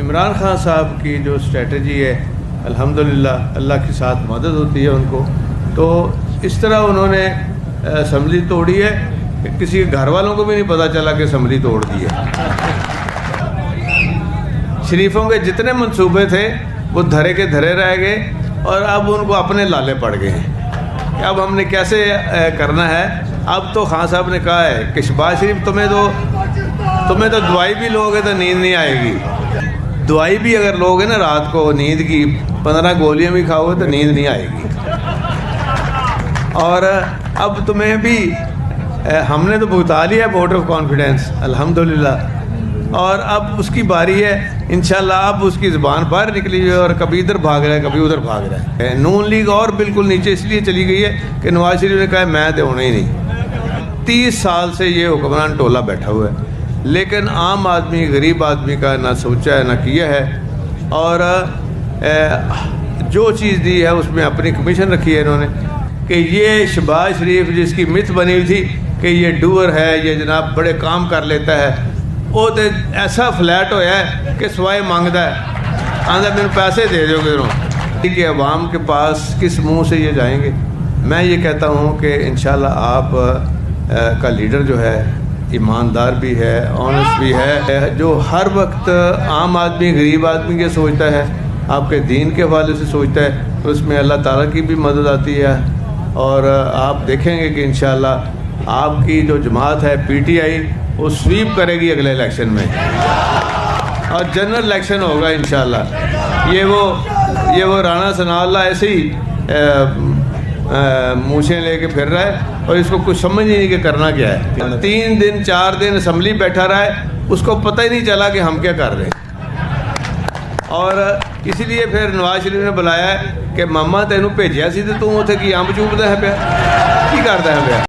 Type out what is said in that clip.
عمران خان صاحب کی جو اسٹریٹجی ہے الحمدللہ اللہ کے ساتھ مدد ہوتی ہے ان کو، تو اس طرح انہوں نے اسمبلی توڑی ہے کہ کسی گھر والوں کو بھی نہیں پتہ چلا کہ اسمبلی توڑ دی ہے۔ شریفوں کے جتنے منصوبے تھے وہ دھرے کے دھرے رہ گئے، اور اب ان کو اپنے لالے پڑ گئے ہیں کہ اب ہم نے کیسے کرنا ہے۔ اب تو خان صاحب نے کہا ہے کہ شہباز شریف تمہیں تو دوائی بھی لوگے تو نیند نہیں آئے گی، دوائی بھی اگر لوگے نا رات کو نیند کی 15 گولیاں بھی کھاؤ گے تو نیند نہیں آئے گی، اور اب تمہیں بھی ہم نے تو بھگتا لیا ووٹ آف کانفیڈنس الحمدللہ، اور اب اس کی باری ہے انشاءاللہ۔ اب اس کی زبان باہر نکلی ہے اور کبھی ادھر بھاگ رہا ہے کبھی ادھر بھاگ رہا ہے۔ نون لیگ اور بالکل نیچے اس لیے چلی گئی ہے کہ نواز شریف نے کہا میں تو ہونا ہی نہیں۔ 30 سال سے یہ حکمران ٹولہ بیٹھا ہوا ہے، لیکن عام آدمی غریب آدمی کا نہ سوچا ہے نہ کیا ہے، اور جو چیز دی ہے اس میں اپنی کمیشن رکھی ہے انہوں نے کہ یہ شہباز شریف جس کی مت بنی ہوئی تھی کہ یہ ڈور ہے، یہ جناب بڑے کام کر لیتا ہے، وہ تو ایسا فلیٹ ہویا ہے کہ سوائے مانگتا ہے، آندھا میرے پیسے دے دو گے کہ عوام کے پاس کس منہ سے یہ جائیں گے۔ میں یہ کہتا ہوں کہ انشاءاللہ آپ کا لیڈر جو ہے ایماندار بھی ہے، آنیسٹ بھی ہے، جو ہر وقت عام آدمی غریب آدمی کے سوچتا ہے، آپ کے دین کے حوالے سے سوچتا ہے، تو اس میں اللہ تعالیٰ کی بھی مدد آتی ہے، اور آپ دیکھیں گے کہ انشاءاللہ آپ کی جو جماعت ہے پی ٹی آئی وہ سویپ کرے گی اگلے الیکشن میں، اور جنرل الیکشن ہوگا انشاءاللہ۔ یہ وہ رانا ثناء اللہ ایسے ہی مونچھیں لے کے پھر رہا ہے اور اس کو کچھ سمجھ ہی نہیں کہ کرنا کیا ہے۔ 3 دن 4 دن اسمبلی بیٹھا رہا ہے، اس کو پتہ ہی نہیں چلا کہ ہم کیا کر رہے ہیں، اور اسی لیے پھر نواز شریف نے بلایا ہے کہ ماما تینوں بھیجیا سی تو توں اتنے کی امب چوبدا ہے پیا، کی کردا ہے پیا۔